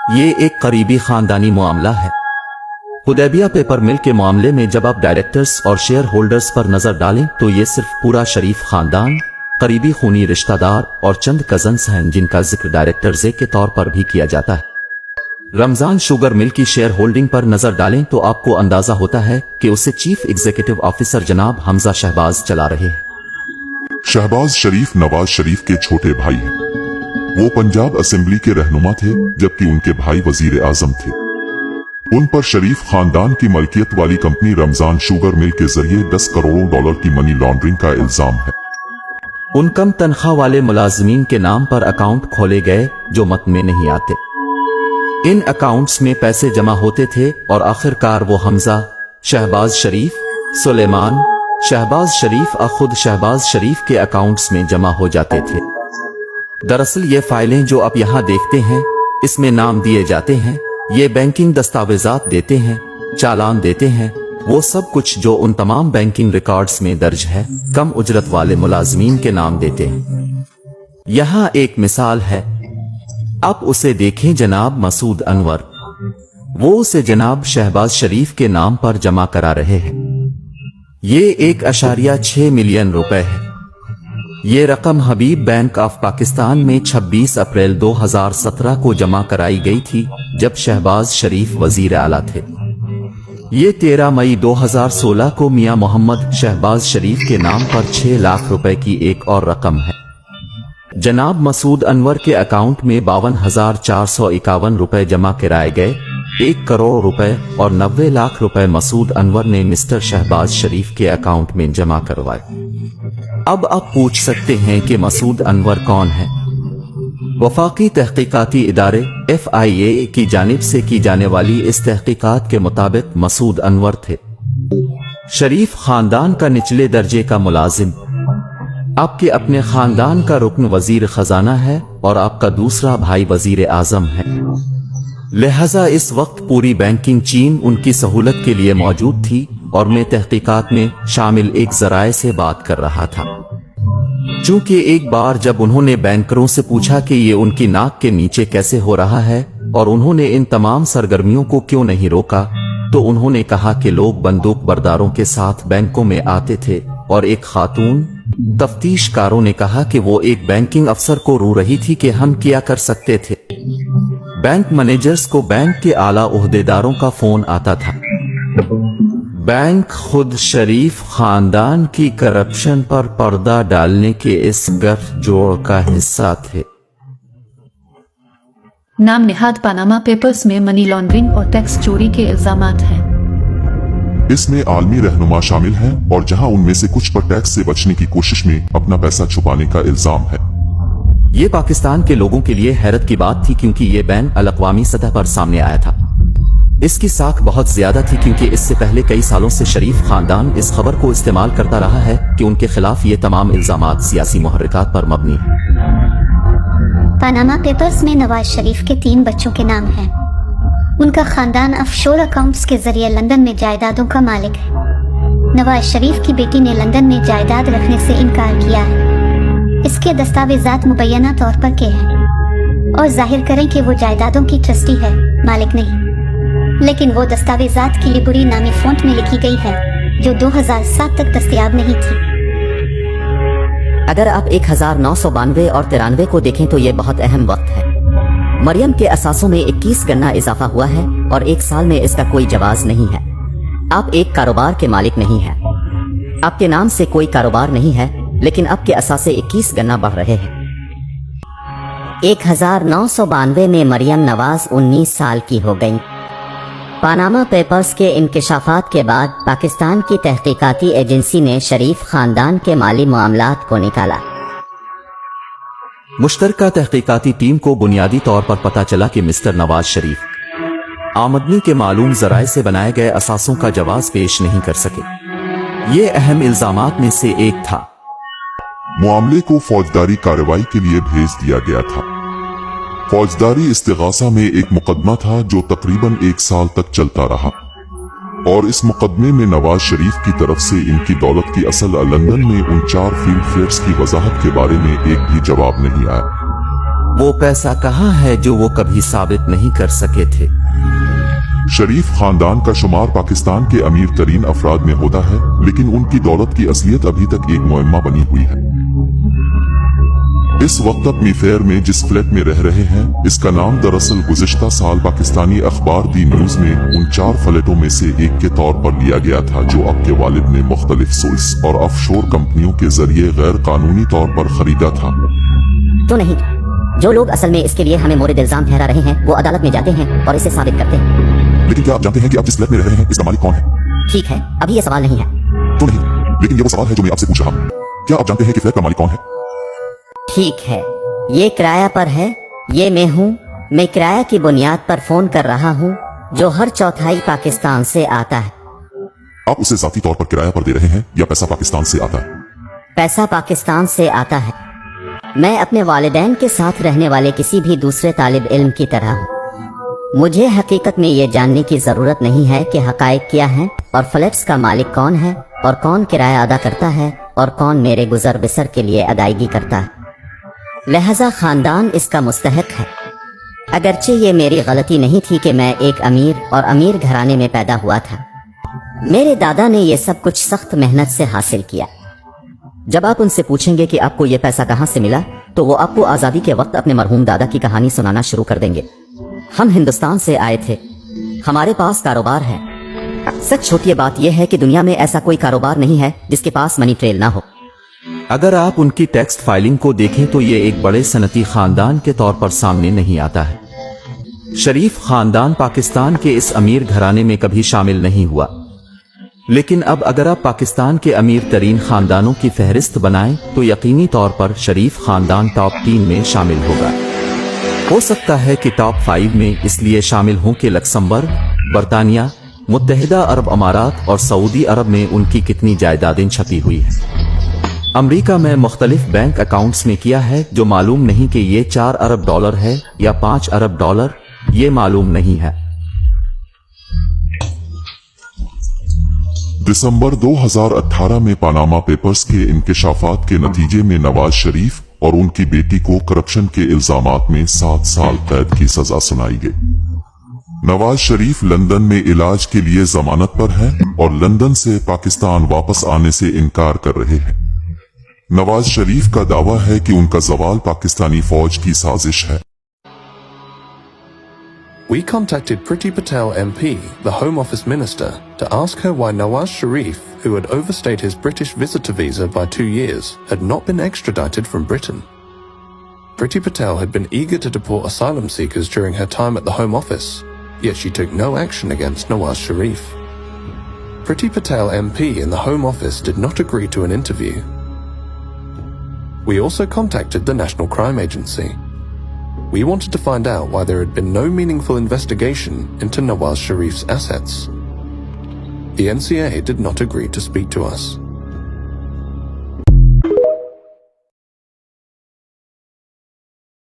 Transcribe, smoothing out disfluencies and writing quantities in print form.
ये एक करीबी खानदानी मामला है। हुदैबिया पेपर मिल के मामले में जब आप डायरेक्टर्स और शेयर होल्डर्स पर नजर डालें तो ये सिर्फ पूरा शरीफ खानदान, करीबी खूनी रिश्तेदार और चंद कजन्स हैं जिनका जिक्र डायरेक्टर जे के तौर पर भी किया जाता है। रमजान शुगर मिल की शेयर होल्डिंग पर नजर डालें तो आपको अंदाजा होता है कि उसे चीफ एग्जीक्यूटिव ऑफिसर जनाब हमजा शहबाज चला रहे हैं। शहबाज शरीफ नवाज शरीफ के छोटे भाई हैं। वो पंजाब असेंबली के रहनुमा थे जबकि उनके भाई वजीर आजम थे। उन पर शरीफ खानदान की मलकियत वाली कंपनी रमजान शुगर मिल के जरिए 10 करोड़ डॉलर की मनी लॉन्ड्रिंग का इल्जाम है। उन कम तनख्वाह वाले मुलाजिमीन के नाम पर अकाउंट खोले गए जो मत में नहीं आते। इन अकाउंट्स में पैसे जमा होते थे और आखिरकार वो हमजा, शहबाज शरीफ, सुलेमान, शहबाज शरीफ और खुद शहबाज शरीफ के अकाउंट्स में जमा हो जाते थे। दरअसल ये फाइलें जो आप यहाँ देखते हैं, इसमें नाम दिए जाते हैं, ये बैंकिंग दस्तावेजात देते हैं, चालान देते हैं, वो सब कुछ जो उन तमाम बैंकिंग रिकॉर्ड्स में दर्ज है, कम उजरत वाले मुलाजमीन के नाम देते हैं। यहाँ एक मिसाल है, आप उसे देखें जनाब मसूद अनवर, वो उसे जनाब शहबाज शरीफ के नाम पर जमा करा रहे हैं। ये 1.6 मिलियन रुपए है। ये रकम हबीब बैंक ऑफ पाकिस्तान में 26 अप्रैल 2017 को जमा कराई गई थी जब शहबाज शरीफ वजीर आला थे। ये 13 मई 2016 को मियां मोहम्मद शहबाज शरीफ के नाम पर 6 लाख रुपए की एक और रकम है। जनाब मसूद अनवर के अकाउंट में 52,451 रुपए जमा कराए गए। 1 करोड़ रुपए और 90 लाख रुपए मसूद अनवर ने मिस्टर शहबाज शरीफ के अकाउंट में जमा करवाए। अब आप पूछ सकते हैं कि मसूद अनवर कौन है? वफाकी तहकीकाती इदारे FIA की जानिब से की जाने वाली इस तहकीकात के मुताबिक मसूद अनवर थे शरीफ खानदान का निचले दर्जे का मुलाजिम। आपके अपने खानदान का रुकन वजीर खजाना है और आपका दूसरा भाई वजीर आजम है। लिहाजा इस वक्त पूरी बैंकिंग चीन उनकी सहूलत के लिए मौजूद थी और मैं तहकीकात में शामिल एक जराए से बात कर रहा था। चूंकि एक बार जब उन्होंने बैंकरों से पूछा कि ये उनकी नाक के नीचे कैसे हो रहा है और उन्होंने इन तमाम सरगर्मियों को क्यों नहीं रोका, तो उन्होंने कहा कि लोग बंदूक बरदारों के साथ बैंकों में आते थे और एक खातून तफ्तीशकारों ने कहा कि वो एक बैंकिंग अफसर को रो रही थी कि हम क्या कर सकते थे। बैंक मैनेजर्स को बैंक के आला ओहदेदारों का फोन आता था। बैंक खुद शरीफ खानदान की करप्शन पर पर्दा डालने के इस गठजोड़ का हिस्सा थे। नाम निहाद पनामा पेपर्स में मनी लॉन्ड्रिंग और टैक्स चोरी के इल्जामात हैं। इसमें आलमी रहनुमा शामिल हैं और जहां उनमें से कुछ पर टैक्स से बचने की कोशिश में अपना पैसा छुपाने का इल्जाम है। ये पाकिस्तान के लोगों के लिए हैरत की बात थी क्योंकि ये बैन अल-अक़वामी सतह पर सामने आया था। इसकी साख बहुत ज्यादा थी क्योंकि इससे पहले कई सालों से शरीफ खानदान इस खबर को इस्तेमाल करता रहा है कि उनके खिलाफ ये तमाम इल्जामात सियासी मुहर्रिकात पर मबनी है। पनामा पेपर्स में नवाज शरीफ के 3 बच्चों के नाम हैं। उनका खानदान ऑफशोर अकाउंट्स के जरिए लंदन में जायदादों का मालिक है। नवाज शरीफ की बेटी ने लंदन में जायदाद रखने से इनकार किया है। इसके दस्तावेजात मुबैना तौर पर के हैं और जाहिर करें कि वो जायदादों की ट्रस्टी है, मालिक नहीं। लेकिन वो दस्तावेजात की लिबुरी नामी फॉन्ट में लिखी गई है जो 2007 तक दस्तयाब नहीं थी। अगर आप 1992 और 93 को देखें तो ये बहुत अहम वक्त है। मरियम के असासों में 21 गना इजाफा हुआ है और 1 साल में इसका कोई जवाज नहीं है। आप एक कारोबार के मालिक नहीं हैं। आपके नाम से कोई कारोबार नहीं है, लेकिन आपके असासे 21 गना बढ़ रहे हैं। 1992 में मरियम नवाज 19 साल की हो गईं। पनामा पेपर्स के इंकशाफात के बाद पाकिस्तान की तहकीकाती एजेंसी ने शरीफ खानदान के माली मामलात को निकाला। मुश्तरका तहकीकाती टीम को बुनियादी तौर पर पता चला कि मिस्टर नवाज शरीफ आमदनी के मालूम जराए से बनाए गए असासों का जवाब पेश नहीं कर सके। ये अहम इल्जामात में से एक था। मामले को फौजदारी कार्रवाई के लिए भेज दिया गया था। फौजदारी इस्तिगासा में एक मुकदमा था जो तकरीबन 1 साल तक चलता रहा और इस मुकदमे में नवाज शरीफ की तरफ से इनकी दौलत की असल लंदन में उन 4 फील्ड फेयर्स की वजाहत के बारे में एक भी जवाब नहीं आया। वो पैसा कहाँ है जो वो कभी साबित नहीं कर सके थे। शरीफ खानदान का शुमार पाकिस्तान के अमीर तरीन अफराद में होता है, लेकिन उनकी दौलत की असलियत अभी तक एक मुअम्मा बनी हुई है। इस वक्त अपनी फेयर में जिस फ्लैट में रह रहे हैं, इसका नाम दरअसल गुज़िश्ता साल पाकिस्तानी अखबार दी न्यूज में उन 4 फ्लैटों में से एक के तौर पर लिया गया था, जो आपके वालिद ने मुख्तलिफ सोर्स और ऑफशोर कंपनियों के जरिए गैर कानूनी तौर पर खरीदा था। तो नहीं, जो लोग असल में इसके लिए हमें मोरिद इल्जाम ठहरा रहे हैं वो अदालत में जाते हैं और इसे साबित करते हैं। लेकिन क्या आप जानते हैं कि आप जिस फ्लैट में रह रहे हैं इसका मालिक कौन है? ठीक है, अभी ये सवाल नहीं है। तो नहीं, लेकिन ये वो सवाल है जो मैं आपसे पूछ रहा हूँ। क्या आप जानते हैं कि फ्लैट का मालिक कौन है? ठीक है, ये किराया पर है, ये मैं हूँ। मैं किराया की बुनियाद पर फोन कर रहा हूँ, जो हर चौथाई पाकिस्तान से आता है। आप उसे जाती तौर पर किराया पर दे रहे हैं या पैसा पाकिस्तान से आता है? पैसा पाकिस्तान से आता है। मैं अपने वालिदैन के साथ रहने वाले किसी भी दूसरे तालिब इल्म की तरह हूँ। मुझे हकीकत में ये जानने की जरूरत नहीं है कि हकायक क्या हैं और फ्लैट्स का मालिक कौन है और कौन किराया अदा करता है और कौन मेरे गुजर बसर के लिए अदायगी करता है। लिहाजा खानदान इसका मुस्तहक है। अगरचे ये मेरी गलती नहीं थी कि मैं एक अमीर और अमीर घराने में पैदा हुआ था। मेरे दादा ने ये सब कुछ सख्त मेहनत से हासिल किया। जब आप उनसे पूछेंगे कि आपको ये पैसा कहाँ से मिला, तो वो आपको आज़ादी के वक्त अपने मरहूम दादा की कहानी सुनाना शुरू कर देंगे। हम हिंदुस्तान से आए थे, हमारे पास कारोबार है। सच छोटी बात यह है कि दुनिया में ऐसा कोई कारोबार नहीं है जिसके पास मनी ट्रेल ना हो। अगर आप उनकी टैक्स फाइलिंग को देखें तो ये एक बड़े सनती खानदान के तौर पर सामने नहीं आता है। शरीफ खानदान पाकिस्तान के इस अमीर घराने में कभी शामिल नहीं हुआ, लेकिन अब अगर आप पाकिस्तान के अमीर तरीन खानदानों की फहरिस्त बनाएं तो यकीनी तौर पर शरीफ खानदान टॉप 3 में शामिल होगा। हो सकता है कि टॉप 5 में इसलिए शामिल हों कि लक्समबर्ग, बरतानिया, मुत्तहिदा अरब अमारात और सऊदी अरब में उनकी कितनी जायदादें छपी हुई हैं। अमेरिका में मुख्तलिफ बैंक अकाउंट्स में किया है, जो मालूम नहीं कि ये 4 अरब डॉलर है या 5 अरब डॉलर, ये मालूम नहीं है। दिसंबर 2018 में पनामा पेपर्स के इंकशाफात के नतीजे में नवाज शरीफ और उनकी बेटी को करप्शन के इल्जामात में 7 साल कैद की सजा सुनाई गई। नवाज शरीफ लंदन में इलाज के लिए जमानत पर हैं और लंदन से पाकिस्तान वापस आने से इनकार कर रहे हैं। नवाज शरीफ का दावा है कि उनका जवाल पाकिस्तानी फौज की साजिश है। We contacted Priti Patel MP, the Home Office Minister, to ask her why Nawaz Sharif, who had overstayed his British visitor visa by 2 years, had not been extradited from Britain. Priti Patel had been eager to deport asylum seekers during her time at the Home Office, yet she took no action against Nawaz Sharif. Priti Patel MP in the Home Office did not agree to an interview. We also contacted the National Crime Agency. We wanted to find out why there had been no meaningful investigation into Nawaz Sharif's assets. The NCA did not agree to speak to us.